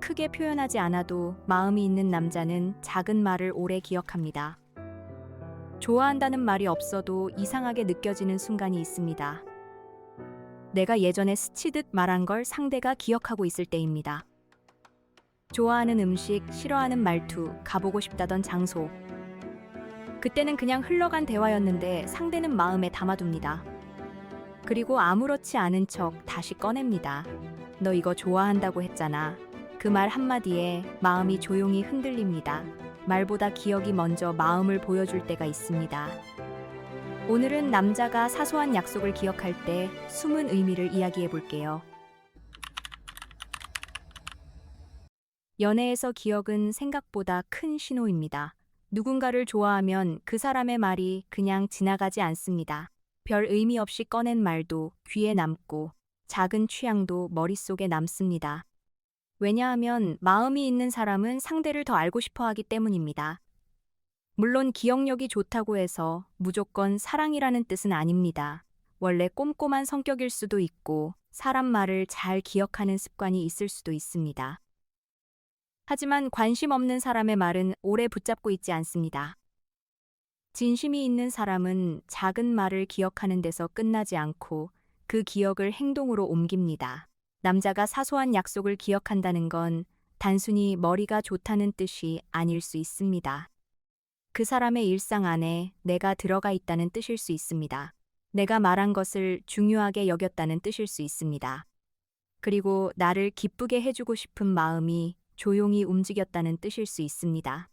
크게 표현하지 않아도 마음이 있는 남자는 작은 말을 오래 기억합니다. 좋아한다는 말이 없어도 이상하게 느껴지는 순간이 있습니다. 내가 예전에 스치듯 말한 걸 상대가 기억하고 있을 때입니다. 좋아하는 음식, 싫어하는 말투, 가보고 싶다던 장소. 그때는 그냥 흘러간 대화였는데 상대는 마음에 담아둡니다. 그리고 아무렇지 않은 척 다시 꺼냅니다. 너 이거 좋아한다고 했잖아. 그 말 한마디에 마음이 조용히 흔들립니다. 말보다 기억이 먼저 마음을 보여줄 때가 있습니다. 오늘은 남자가 사소한 약속을 기억할 때 숨은 의미를 이야기해 볼게요. 연애에서 기억은 생각보다 큰 신호입니다. 누군가를 좋아하면 그 사람의 말이 그냥 지나가지 않습니다. 별 의미 없이 꺼낸 말도 귀에 남고 작은 취향도 머릿속에 남습니다. 왜냐하면 마음이 있는 사람은 상대를 더 알고 싶어 하기 때문입니다. 물론 기억력이 좋다고 해서 무조건 사랑이라는 뜻은 아닙니다. 원래 꼼꼼한 성격일 수도 있고 사람 말을 잘 기억하는 습관이 있을 수도 있습니다. 하지만 관심 없는 사람의 말은 오래 붙잡고 있지 않습니다. 진심이 있는 사람은 작은 말을 기억하는 데서 끝나지 않고 그 기억을 행동으로 옮깁니다. 남자가 사소한 약속을 기억한다는 건 단순히 머리가 좋다는 뜻이 아닐 수 있습니다. 그 사람의 일상 안에 내가 들어가 있다는 뜻일 수 있습니다. 내가 말한 것을 중요하게 여겼다는 뜻일 수 있습니다. 그리고 나를 기쁘게 해주고 싶은 마음이 조용히 움직였다는 뜻일 수 있습니다.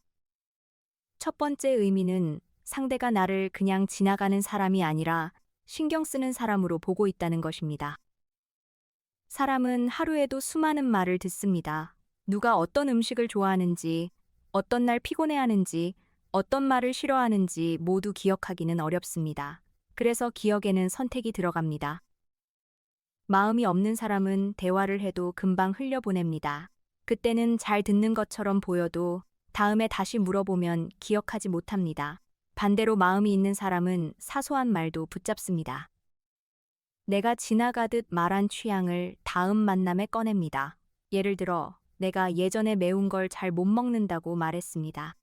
첫 번째 의미는 상대가 나를 그냥 지나가는 사람이 아니라 신경 쓰는 사람으로 보고 있다는 것입니다. 사람은 하루에도 수많은 말을 듣습니다. 누가 어떤 음식을 좋아하는지, 어떤 날 피곤해하는지, 어떤 말을 싫어하는지 모두 기억하기는 어렵습니다. 그래서 기억에는 선택이 들어갑니다. 마음이 없는 사람은 대화를 해도 금방 흘려보냅니다. 그때는 잘 듣는 것처럼 보여도 다음에 다시 물어보면 기억하지 못합니다. 반대로 마음이 있는 사람은 사소한 말도 붙잡습니다. 내가 지나가듯 말한 취향을 다음 만남에 꺼냅니다. 예를 들어, 내가 예전에 매운 걸 잘 못 먹는다고 말했습니다.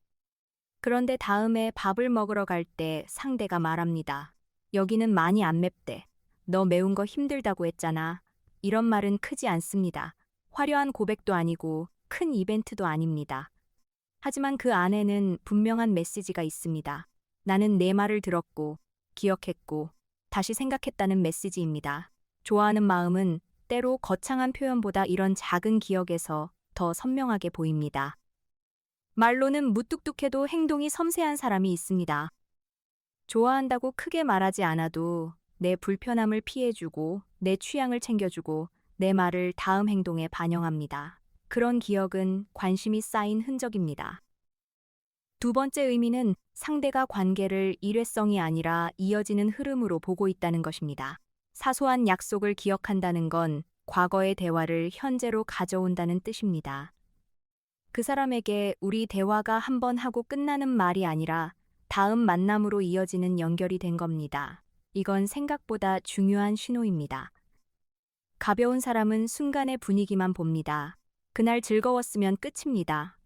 그런데 다음에 밥을 먹으러 갈 때 상대가 말합니다. 여기는 많이 안 맵대. 너 매운 거 힘들다고 했잖아. 이런 말은 크지 않습니다. 화려한 고백도 아니고 큰 이벤트도 아닙니다. 하지만 그 안에는 분명한 메시지가 있습니다. 나는 내 말을 들었고, 기억했고, 다시 생각했다는 메시지입니다. 좋아하는 마음은 때로 거창한 표현보다 이런 작은 기억에서 더 선명하게 보입니다. 말로는 무뚝뚝해도 행동이 섬세한 사람이 있습니다. 좋아한다고 크게 말하지 않아도 내 불편함을 피해주고, 내 취향을 챙겨주고, 내 말을 다음 행동에 반영합니다. 그런 기억은 관심이 쌓인 흔적입니다. 두 번째 의미는 상대가 관계를 일회성이 아니라 이어지는 흐름으로 보고 있다는 것입니다. 사소한 약속을 기억한다는 건 과거의 대화를 현재로 가져온다는 뜻입니다. 그 사람에게 우리 대화가 한 번 하고 끝나는 말이 아니라 다음 만남으로 이어지는 연결이 된 겁니다. 이건 생각보다 중요한 신호입니다. 가벼운 사람은 순간의 분위기만 봅니다. 그날 즐거웠으면 끝입니다.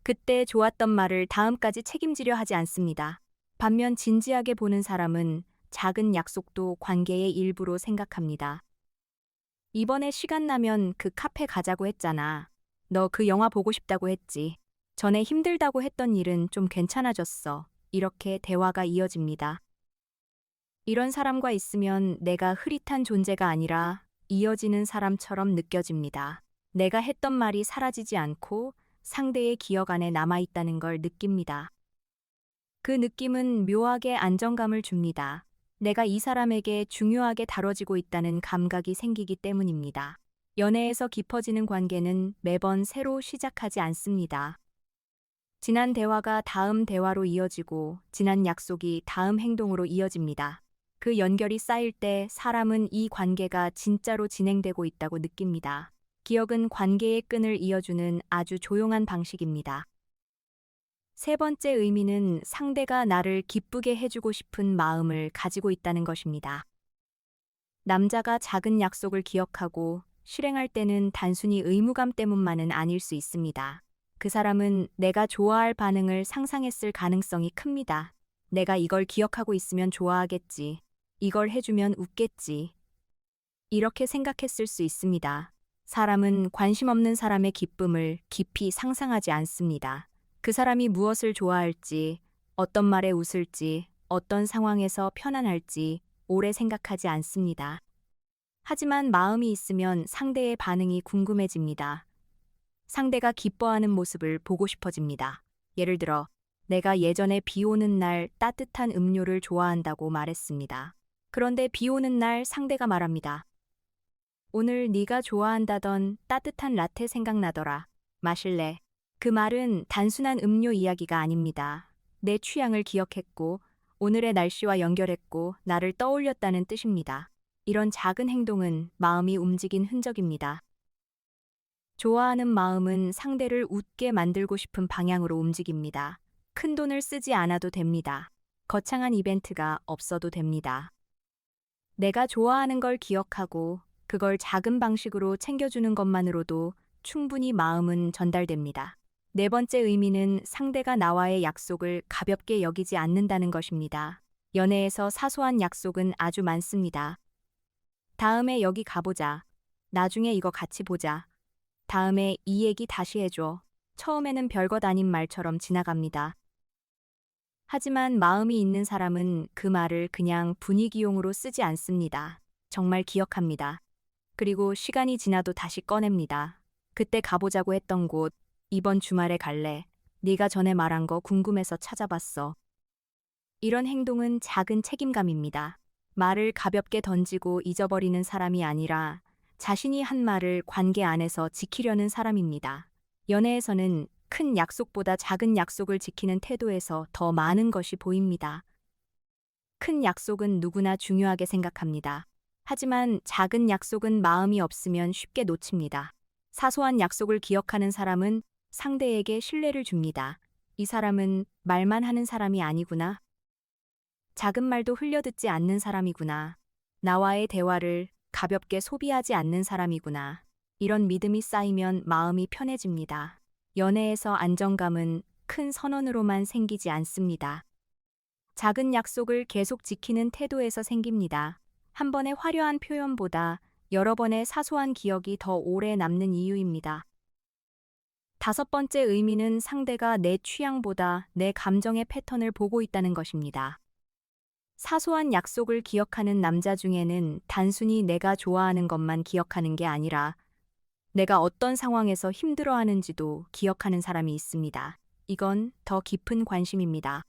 그때 좋았던 말을 다음까지 책임지려 하지 않습니다. 반면 진지하게 보는 사람은 작은 약속도 관계의 일부로 생각합니다. 이번에 시간 나면 그 카페 가자고 했잖아. 너 그 영화 보고 싶다고 했지. 전에 힘들다고 했던 일은 좀 괜찮아졌어. 이렇게 대화가 이어집니다. 이런 사람과 있으면 내가 흐릿한 존재가 아니라 이어지는 사람처럼 느껴집니다. 내가 했던 말이 사라지지 않고 상대의 기억 안에 남아있다는 걸 느낍니다. 그 느낌은 묘하게 안정감을 줍니다. 내가 이 사람에게 중요하게 다뤄지고 있다는 감각이 생기기 때문입니다. 연애에서 깊어지는 관계는 매번 새로 시작하지 않습니다. 지난 대화가 다음 대화로 이어지고 지난 약속이 다음 행동으로 이어집니다. 그 연결이 쌓일 때 사람은 이 관계가 진짜로 진행되고 있다고 느낍니다. 기억은 관계의 끈을 이어주는 아주 조용한 방식입니다. 세 번째 의미는 상대가 나를 기쁘게 해주고 싶은 마음을 가지고 있다는 것입니다. 남자가 작은 약속을 기억하고 실행할 때는 단순히 의무감 때문만은 아닐 수 있습니다. 그 사람은 내가 좋아할 반응을 상상했을 가능성이 큽니다. 내가 이걸 기억하고 있으면 좋아하겠지. 이걸 해주면 웃겠지. 이렇게 생각했을 수 있습니다. 사람은 관심 없는 사람의 기쁨을 깊이 상상하지 않습니다. 그 사람이 무엇을 좋아할지, 어떤 말에 웃을지, 어떤 상황에서 편안할지 오래 생각하지 않습니다. 하지만 마음이 있으면 상대의 반응이 궁금해집니다. 상대가 기뻐하는 모습을 보고 싶어집니다. 예를 들어, 내가 예전에 비 오는 날 따뜻한 음료를 좋아한다고 말했습니다. 그런데 비 오는 날 상대가 말합니다. 오늘 네가 좋아한다던 따뜻한 라테 생각나더라. 마실래? 그 말은 단순한 음료 이야기가 아닙니다. 내 취향을 기억했고, 오늘의 날씨와 연결했고, 나를 떠올렸다는 뜻입니다. 이런 작은 행동은 마음이 움직인 흔적입니다. 좋아하는 마음은 상대를 웃게 만들고 싶은 방향으로 움직입니다. 큰 돈을 쓰지 않아도 됩니다. 거창한 이벤트가 없어도 됩니다. 내가 좋아하는 걸 기억하고 그걸 작은 방식으로 챙겨주는 것만으로도 충분히 마음은 전달됩니다. 네 번째 의미는 상대가 나와의 약속을 가볍게 여기지 않는다는 것입니다. 연애에서 사소한 약속은 아주 많습니다. 다음에 여기 가보자. 나중에 이거 같이 보자. 다음에 이 얘기 다시 해줘. 처음에는 별것 아닌 말처럼 지나갑니다. 하지만 마음이 있는 사람은 그 말을 그냥 분위기용으로 쓰지 않습니다. 정말 기억합니다. 그리고 시간이 지나도 다시 꺼냅니다. 그때 가보자고 했던 곳, 이번 주말에 갈래. 네가 전에 말한 거 궁금해서 찾아봤어. 이런 행동은 작은 책임감입니다. 말을 가볍게 던지고 잊어버리는 사람이 아니라 자신이 한 말을 관계 안에서 지키려는 사람입니다. 연애에서는 큰 약속보다 작은 약속을 지키는 태도에서 더 많은 것이 보입니다. 큰 약속은 누구나 중요하게 생각합니다. 하지만 작은 약속은 마음이 없으면 쉽게 놓칩니다. 사소한 약속을 기억하는 사람은 상대에게 신뢰를 줍니다. 이 사람은 말만 하는 사람이 아니구나. 작은 말도 흘려듣지 않는 사람이구나. 나와의 대화를 가볍게 소비하지 않는 사람이구나. 이런 믿음이 쌓이면 마음이 편해집니다. 연애에서 안정감은 큰 선언으로만 생기지 않습니다. 작은 약속을 계속 지키는 태도에서 생깁니다. 한 번의 화려한 표현보다 여러 번의 사소한 기억이 더 오래 남는 이유입니다. 다섯 번째 의미는 상대가 내 취향보다 내 감정의 패턴을 보고 있다는 것입니다. 사소한 약속을 기억하는 남자 중에는 단순히 내가 좋아하는 것만 기억하는 게 아니라 내가 어떤 상황에서 힘들어하는지도 기억하는 사람이 있습니다. 이건 더 깊은 관심입니다.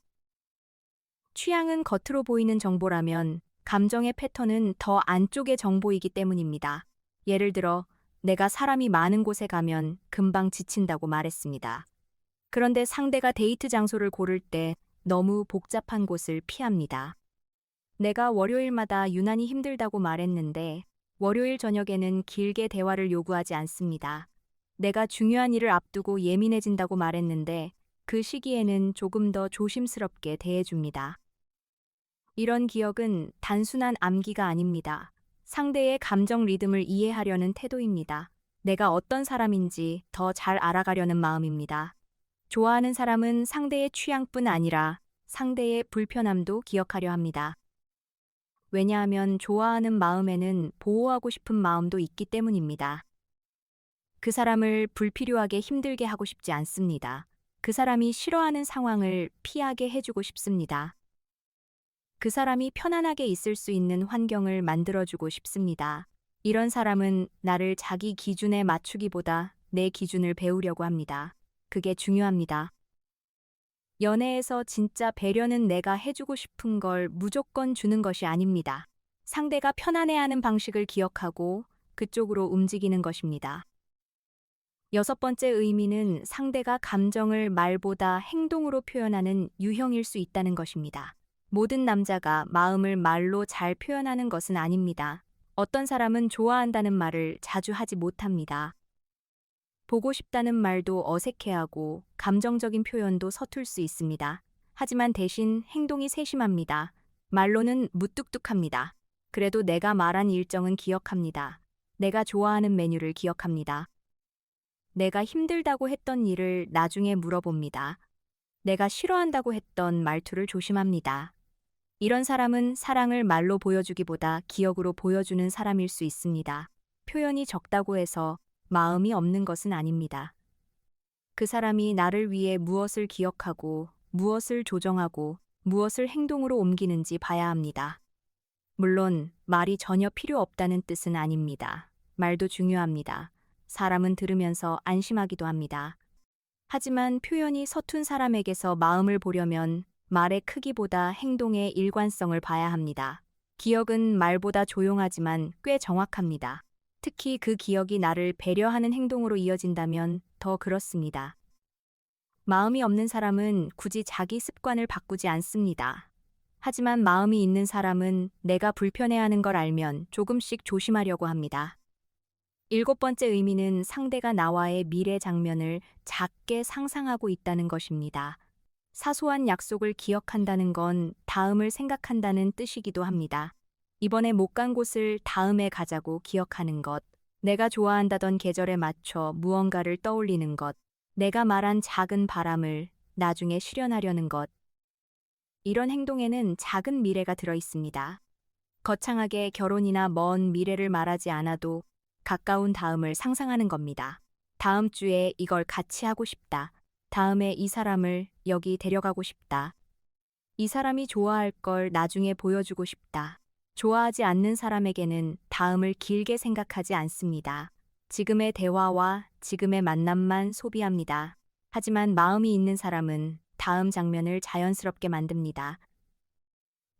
취향은 겉으로 보이는 정보라면 감정의 패턴은 더 안쪽의 정보이기 때문입니다. 예를 들어, 내가 사람이 많은 곳에 가면 금방 지친다고 말했습니다. 그런데 상대가 데이트 장소를 고를 때 너무 복잡한 곳을 피합니다. 내가 월요일마다 유난히 힘들다고 말했는데 월요일 저녁에는 길게 대화를 요구하지 않습니다. 내가 중요한 일을 앞두고 예민해진다고 말했는데 그 시기에는 조금 더 조심스럽게 대해줍니다. 이런 기억은 단순한 암기가 아닙니다. 상대의 감정 리듬을 이해하려는 태도입니다. 내가 어떤 사람인지 더 잘 알아가려는 마음입니다. 좋아하는 사람은 상대의 취향뿐 아니라 상대의 불편함도 기억하려 합니다. 왜냐하면 좋아하는 마음에는 보호하고 싶은 마음도 있기 때문입니다. 그 사람을 불필요하게 힘들게 하고 싶지 않습니다. 그 사람이 싫어하는 상황을 피하게 해주고 싶습니다. 그 사람이 편안하게 있을 수 있는 환경을 만들어주고 싶습니다. 이런 사람은 나를 자기 기준에 맞추기보다 내 기준을 배우려고 합니다. 그게 중요합니다. 연애에서 진짜 배려는 내가 해주고 싶은 걸 무조건 주는 것이 아닙니다. 상대가 편안해하는 방식을 기억하고 그쪽으로 움직이는 것입니다. 여섯 번째 의미는 상대가 감정을 말보다 행동으로 표현하는 유형일 수 있다는 것입니다. 모든 남자가 마음을 말로 잘 표현하는 것은 아닙니다. 어떤 사람은 좋아한다는 말을 자주 하지 못합니다. 보고 싶다는 말도 어색해하고 감정적인 표현도 서툴 수 있습니다. 하지만 대신 행동이 세심합니다. 말로는 무뚝뚝합니다. 그래도 내가 말한 일정은 기억합니다. 내가 좋아하는 메뉴를 기억합니다. 내가 힘들다고 했던 일을 나중에 물어봅니다. 내가 싫어한다고 했던 말투를 조심합니다. 이런 사람은 사랑을 말로 보여주기보다 기억으로 보여주는 사람일 수 있습니다. 표현이 적다고 해서 마음이 없는 것은 아닙니다. 그 사람이 나를 위해 무엇을 기억하고, 무엇을 조정하고, 무엇을 행동으로 옮기는지 봐야 합니다. 물론 말이 전혀 필요 없다는 뜻은 아닙니다. 말도 중요합니다. 사람은 들으면서 안심하기도 합니다. 하지만 표현이 서툰 사람에게서 마음을 보려면 말의 크기보다 행동의 일관성을 봐야 합니다. 기억은 말보다 조용하지만 꽤 정확합니다. 특히 그 기억이 나를 배려하는 행동으로 이어진다면 더 그렇습니다. 마음이 없는 사람은 굳이 자기 습관을 바꾸지 않습니다. 하지만 마음이 있는 사람은 내가 불편해하는 걸 알면 조금씩 조심하려고 합니다. 일곱 번째 의미는 상대가 나와의 미래 장면을 작게 상상하고 있다는 것입니다. 사소한 약속을 기억한다는 건 다음을 생각한다는 뜻이기도 합니다. 이번에 못 간 곳을 다음에 가자고 기억하는 것, 내가 좋아한다던 계절에 맞춰 무언가를 떠올리는 것, 내가 말한 작은 바람을 나중에 실현하려는 것. 이런 행동에는 작은 미래가 들어 있습니다. 거창하게 결혼이나 먼 미래를 말하지 않아도 가까운 다음을 상상하는 겁니다. 다음 주에 이걸 같이 하고 싶다. 다음에 이 사람을 여기 데려가고 싶다. 이 사람이 좋아할 걸 나중에 보여주고 싶다. 좋아하지 않는 사람에게는 다음을 길게 생각하지 않습니다. 지금의 대화와 지금의 만남만 소비합니다. 하지만 마음이 있는 사람은 다음 장면을 자연스럽게 만듭니다.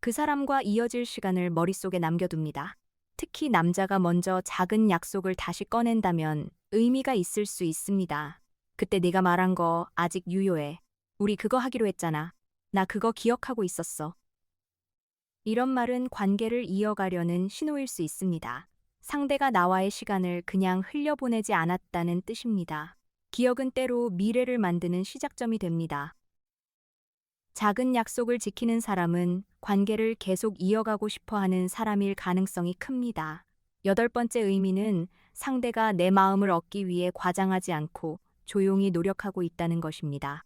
그 사람과 이어질 시간을 머릿속에 남겨둡니다. 특히 남자가 먼저 작은 약속을 다시 꺼낸다면 의미가 있을 수 있습니다. 그때 네가 말한 거 아직 유효해. 우리 그거 하기로 했잖아. 나 그거 기억하고 있었어. 이런 말은 관계를 이어가려는 신호일 수 있습니다. 상대가 나와의 시간을 그냥 흘려보내지 않았다는 뜻입니다. 기억은 때로 미래를 만드는 시작점이 됩니다. 작은 약속을 지키는 사람은 관계를 계속 이어가고 싶어 하는 사람일 가능성이 큽니다. 여덟 번째 의미는 상대가 내 마음을 얻기 위해 과장하지 않고 조용히 노력하고 있다는 것입니다.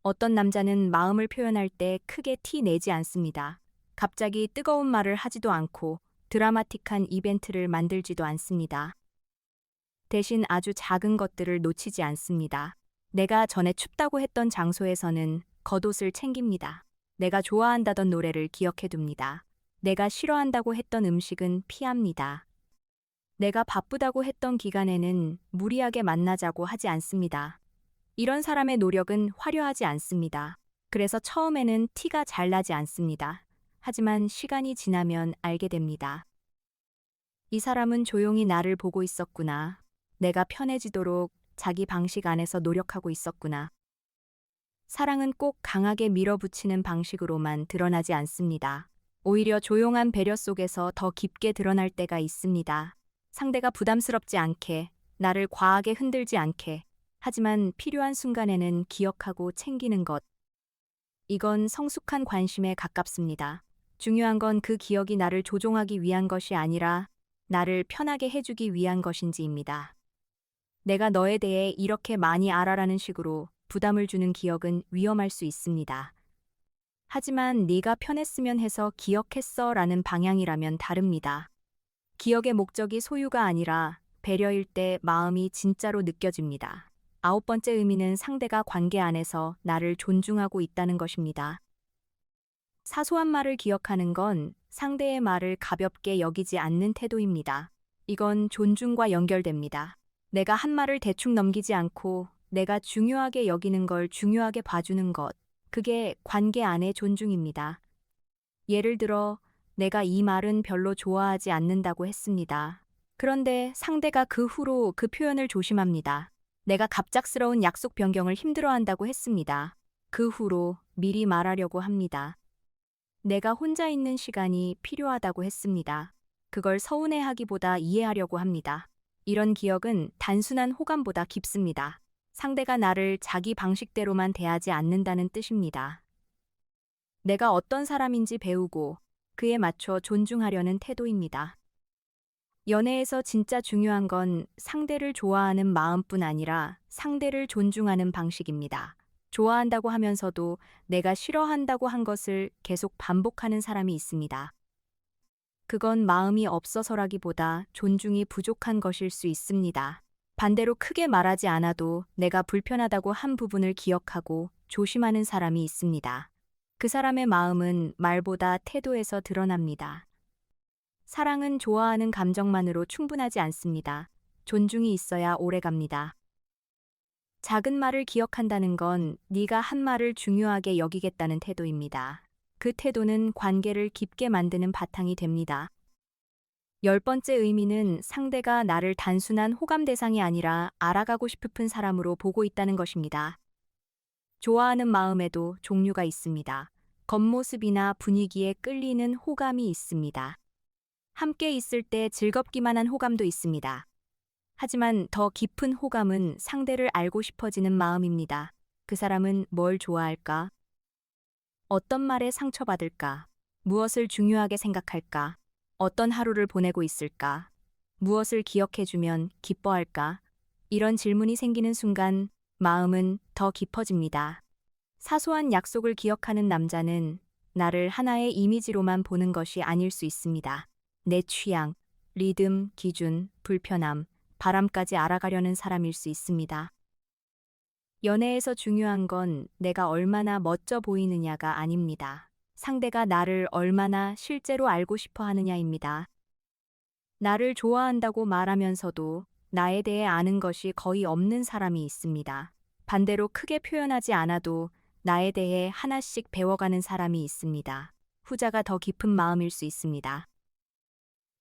어떤 남자는 마음을 표현할 때 크게 티 내지 않습니다. 갑자기 뜨거운 말을 하지도 않고 드라마틱한 이벤트를 만들지도 않습니다. 대신 아주 작은 것들을 놓치지 않습니다. 내가 전에 춥다고 했던 장소에서는 겉옷을 챙깁니다. 내가 좋아한다던 노래를 기억해둡니다. 내가 싫어한다고 했던 음식은 피합니다. 내가 바쁘다고 했던 기간에는 무리하게 만나자고 하지 않습니다. 이런 사람의 노력은 화려하지 않습니다. 그래서 처음에는 티가 잘 나지 않습니다. 하지만 시간이 지나면 알게 됩니다. 이 사람은 조용히 나를 보고 있었구나. 내가 편해지도록 자기 방식 안에서 노력하고 있었구나. 사랑은 꼭 강하게 밀어붙이는 방식으로만 드러나지 않습니다. 오히려 조용한 배려 속에서 더 깊게 드러날 때가 있습니다. 상대가 부담스럽지 않게, 나를 과하게 흔들지 않게, 하지만 필요한 순간에는 기억하고 챙기는 것. 이건 성숙한 관심에 가깝습니다. 중요한 건 그 기억이 나를 조종하기 위한 것이 아니라 나를 편하게 해주기 위한 것인지입니다. 내가 너에 대해 이렇게 많이 알아라는 식으로 부담을 주는 기억은 위험할 수 있습니다. 하지만 네가 편했으면 해서 기억했어 라는 방향이라면 다릅니다. 기억의 목적이 소유가 아니라 배려일 때 마음이 진짜로 느껴집니다. 아홉 번째 의미는 상대가 관계 안에서 나를 존중하고 있다는 것입니다. 사소한 말을 기억하는 건 상대의 말을 가볍게 여기지 않는 태도입니다. 이건 존중과 연결됩니다. 내가 한 말을 대충 넘기지 않고 내가 중요하게 여기는 걸 중요하게 봐주는 것. 그게 관계 안의 존중입니다. 예를 들어, 내가 이 말은 별로 좋아하지 않는다고 했습니다. 그런데 상대가 그 후로 그 표현을 조심합니다. 내가 갑작스러운 약속 변경을 힘들어한다고 했습니다. 그 후로 미리 말하려고 합니다. 내가 혼자 있는 시간이 필요하다고 했습니다. 그걸 서운해하기보다 이해하려고 합니다. 이런 기억은 단순한 호감보다 깊습니다. 상대가 나를 자기 방식대로만 대하지 않는다는 뜻입니다. 내가 어떤 사람인지 배우고 그에 맞춰 존중하려는 태도입니다. 연애에서 진짜 중요한 건 상대를 좋아하는 마음뿐 아니라 상대를 존중하는 방식입니다. 좋아한다고 하면서도 내가 싫어한다고 한 것을 계속 반복하는 사람이 있습니다. 그건 마음이 없어서라기보다 존중이 부족한 것일 수 있습니다. 반대로 크게 말하지 않아도 내가 불편하다고 한 부분을 기억하고 조심하는 사람이 있습니다. 그 사람의 마음은 말보다 태도에서 드러납니다. 사랑은 좋아하는 감정만으로 충분하지 않습니다. 존중이 있어야 오래갑니다. 작은 말을 기억한다는 건 네가 한 말을 중요하게 여기겠다는 태도입니다. 그 태도는 관계를 깊게 만드는 바탕이 됩니다. 10번째 의미는 상대가 나를 단순한 호감 대상이 아니라 알아가고 싶은 사람으로 보고 있다는 것입니다. 좋아하는 마음에도 종류가 있습니다. 겉모습이나 분위기에 끌리는 호감이 있습니다. 함께 있을 때 즐겁기만 한 호감도 있습니다. 하지만 더 깊은 호감은 상대를 알고 싶어지는 마음입니다. 그 사람은 뭘 좋아할까? 어떤 말에 상처받을까? 무엇을 중요하게 생각할까? 어떤 하루를 보내고 있을까? 무엇을 기억해주면 기뻐할까? 이런 질문이 생기는 순간 마음은 더 깊어집니다. 사소한 약속을 기억하는 남자는 나를 하나의 이미지로만 보는 것이 아닐 수 있습니다. 내 취향, 리듬, 기준, 불편함, 바람까지 알아가려는 사람일 수 있습니다. 연애에서 중요한 건 내가 얼마나 멋져 보이느냐가 아닙니다. 상대가 나를 얼마나 실제로 알고 싶어 하느냐입니다. 나를 좋아한다고 말하면서도 나에 대해 아는 것이 거의 없는 사람이 있습니다. 반대로 크게 표현하지 않아도 나에 대해 하나씩 배워가는 사람이 있습니다. 후자가 더 깊은 마음일 수 있습니다.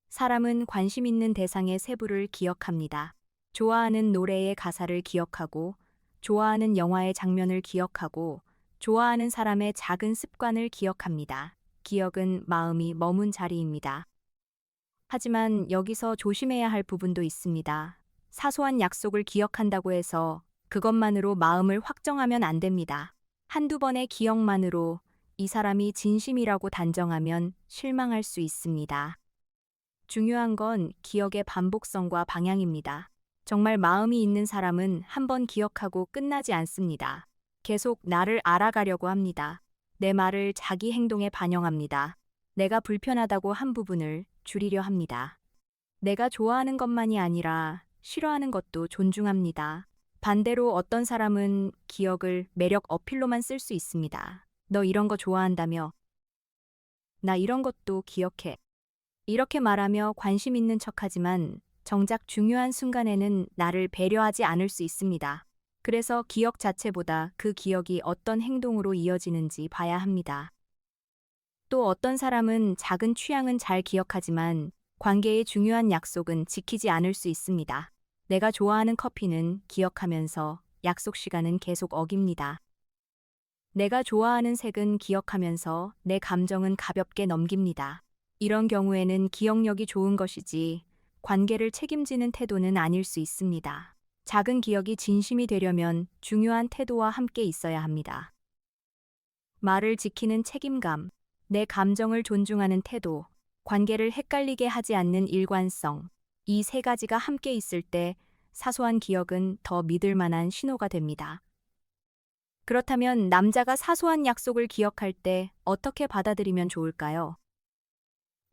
사람은 관심 있는 대상의 세부를 기억합니다. 좋아하는 노래의 가사를 기억하고, 좋아하는 영화의 장면을 기억하고, 좋아하는 사람의 작은 습관을 기억합니다. 기억은 마음이 머문 자리입니다. 하지만 여기서 조심해야 할 부분도 있습니다. 사소한 약속을 기억한다고 해서 그것만으로 마음을 확정하면 안 됩니다. 한두 번의 기억만으로 이 사람이 진심이라고 단정하면 실망할 수 있습니다. 중요한 건 기억의 반복성과 방향입니다. 정말 마음이 있는 사람은 한 번 기억하고 끝나지 않습니다. 계속 나를 알아가려고 합니다. 내 말을 자기 행동에 반영합니다. 내가 불편하다고 한 부분을 줄이려 합니다. 내가 좋아하는 것만이 아니라 싫어하는 것도 존중합니다. 반대로 어떤 사람은 기억을 매력 어필로만 쓸 수 있습니다. 너 이런 거 좋아한다며? 나 이런 것도 기억해. 이렇게 말하며 관심 있는 척하지만 정작 중요한 순간에는 나를 배려하지 않을 수 있습니다. 그래서 기억 자체보다 그 기억이 어떤 행동으로 이어지는지 봐야 합니다. 또 어떤 사람은 작은 취향은 잘 기억하지만 관계의 중요한 약속은 지키지 않을 수 있습니다. 내가 좋아하는 커피는 기억하면서 약속 시간은 계속 어깁니다. 내가 좋아하는 색은 기억하면서 내 감정은 가볍게 넘깁니다. 이런 경우에는 기억력이 좋은 것이지 관계를 책임지는 태도는 아닐 수 있습니다. 작은 기억이 진심이 되려면 중요한 태도와 함께 있어야 합니다. 말을 지키는 책임감, 내 감정을 존중하는 태도, 관계를 헷갈리게 하지 않는 일관성, 이 세 가지가 함께 있을 때 사소한 기억은 더 믿을 만한 신호가 됩니다. 그렇다면 남자가 사소한 약속을 기억할 때 어떻게 받아들이면 좋을까요?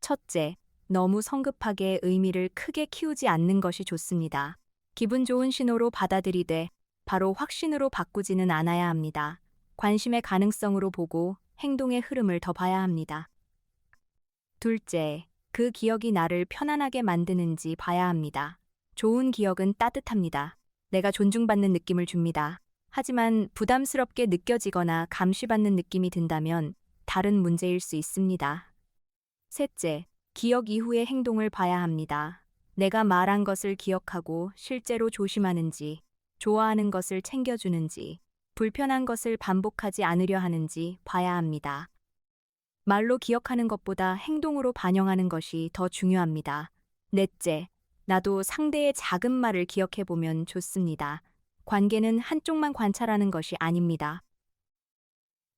첫째, 너무 성급하게 의미를 크게 키우지 않는 것이 좋습니다. 기분 좋은 신호로 받아들이되 바로 확신으로 바꾸지는 않아야 합니다. 관심의 가능성으로 보고 행동의 흐름을 더 봐야 합니다. 둘째, 그 기억이 나를 편안하게 만드는지 봐야 합니다. 좋은 기억은 따뜻합니다. 내가 존중받는 느낌을 줍니다. 하지만 부담스럽게 느껴지거나 감시받는 느낌이 든다면 다른 문제일 수 있습니다. 셋째, 기억 이후의 행동을 봐야 합니다. 내가 말한 것을 기억하고 실제로 조심하는지, 좋아하는 것을 챙겨주는지, 불편한 것을 반복하지 않으려 하는지 봐야 합니다. 말로 기억하는 것보다 행동으로 반영하는 것이 더 중요합니다. 넷째, 나도 상대의 작은 말을 기억해보면 좋습니다. 관계는 한쪽만 관찰하는 것이 아닙니다.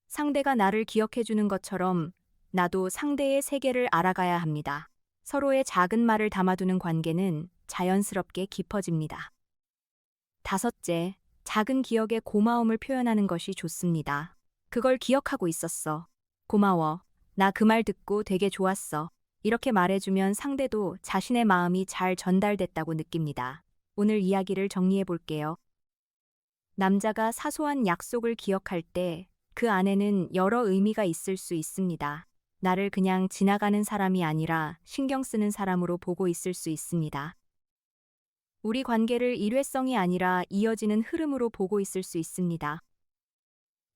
상대가 나를 기억해주는 것처럼 나도 상대의 세계를 알아가야 합니다. 서로의 작은 말을 담아두는 관계는 자연스럽게 깊어집니다. 다섯째, 작은 기억에 고마움을 표현하는 것이 좋습니다. 그걸 기억하고 있었어. 고마워. 나 그 말 듣고 되게 좋았어. 이렇게 말해주면 상대도 자신의 마음이 잘 전달됐다고 느낍니다. 오늘 이야기를 정리해 볼게요. 남자가 사소한 약속을 기억할 때 그 안에는 여러 의미가 있을 수 있습니다. 나를 그냥 지나가는 사람이 아니라 신경 쓰는 사람으로 보고 있을 수 있습니다. 우리 관계를 일회성이 아니라 이어지는 흐름으로 보고 있을 수 있습니다.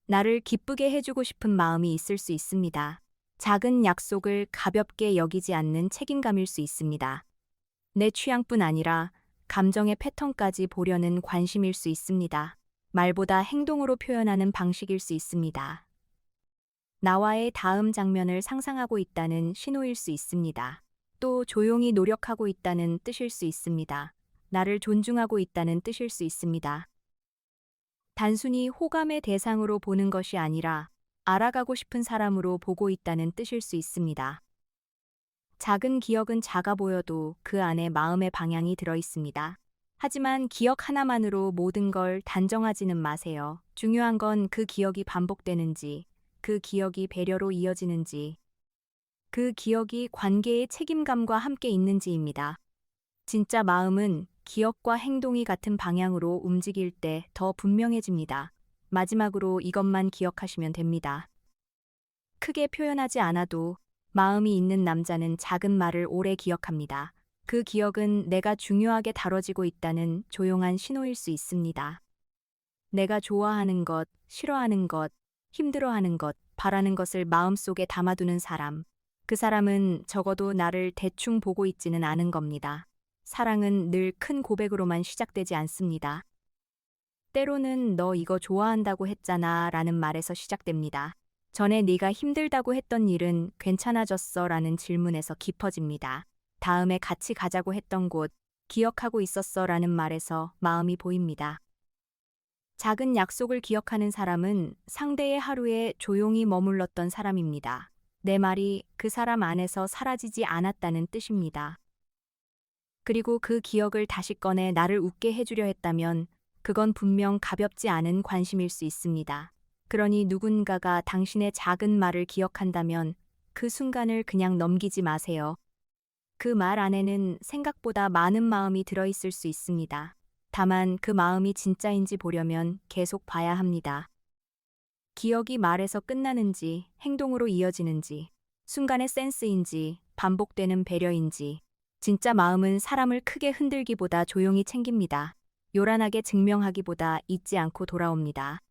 나를 기쁘게 해주고 싶은 마음이 있을 수 있습니다. 작은 약속을 가볍게 여기지 않는 책임감일 수 있습니다. 내 취향뿐 아니라 감정의 패턴까지 보려는 관심일 수 있습니다. 말보다 행동으로 표현하는 방식일 수 있습니다. 나와의 다음 장면을 상상하고 있다는 신호일 수 있습니다. 또 조용히 노력하고 있다는 뜻일 수 있습니다. 나를 존중하고 있다는 뜻일 수 있습니다. 단순히 호감의 대상으로 보는 것이 아니라 알아가고 싶은 사람으로 보고 있다는 뜻일 수 있습니다. 작은 기억은 작아 보여도 그 안에 마음의 방향이 들어 있습니다. 하지만 기억 하나만으로 모든 걸 단정하지는 마세요. 중요한 건 그 기억이 반복되는지, 그 기억이 배려로 이어지는지, 그 기억이 관계의 책임감과 함께 있는지입니다. 진짜 마음은 기억과 행동이 같은 방향으로 움직일 때 더 분명해집니다. 마지막으로 이것만 기억하시면 됩니다. 크게 표현하지 않아도 마음이 있는 남자는 작은 말을 오래 기억합니다. 그 기억은 내가 중요하게 다뤄지고 있다는 조용한 신호일 수 있습니다. 내가 좋아하는 것, 싫어하는 것, 힘들어하는 것, 바라는 것을 마음속에 담아두는 사람. 그 사람은 적어도 나를 대충 보고 있지는 않은 겁니다. 사랑은 늘 큰 고백으로만 시작되지 않습니다. 때로는 너 이거 좋아한다고 했잖아 라는 말에서 시작됩니다. 전에 네가 힘들다고 했던 일은 괜찮아졌어 라는 질문에서 깊어집니다. 다음에 같이 가자고 했던 곳, 기억하고 있었어 라는 말에서 마음이 보입니다. 작은 약속을 기억하는 사람은 상대의 하루에 조용히 머물렀던 사람입니다. 내 말이 그 사람 안에서 사라지지 않았다는 뜻입니다. 그리고 그 기억을 다시 꺼내 나를 웃게 해주려 했다면 그건 분명 가볍지 않은 관심일 수 있습니다. 그러니 누군가가 당신의 작은 말을 기억한다면 그 순간을 그냥 넘기지 마세요. 그 말 안에는 생각보다 많은 마음이 들어있을 수 있습니다. 다만 그 마음이 진짜인지 보려면 계속 봐야 합니다. 기억이 말에서 끝나는지 행동으로 이어지는지, 순간의 센스인지 반복되는 배려인지, 진짜 마음은 사람을 크게 흔들기보다 조용히 챙깁니다. 요란하게 증명하기보다 잊지 않고 돌아옵니다.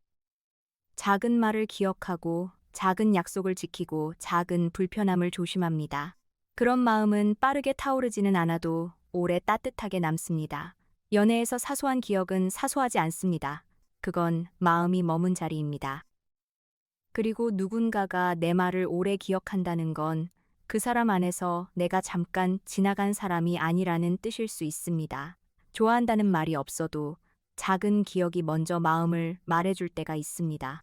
작은 말을 기억하고 작은 약속을 지키고 작은 불편함을 조심합니다. 그런 마음은 빠르게 타오르지는 않아도 오래 따뜻하게 남습니다. 연애에서 사소한 기억은 사소하지 않습니다. 그건 마음이 머문 자리입니다. 그리고 누군가가 내 말을 오래 기억한다는 건 그 사람 안에서 내가 잠깐 지나간 사람이 아니라는 뜻일 수 있습니다. 좋아한다는 말이 없어도 작은 기억이 먼저 마음을 말해줄 때가 있습니다.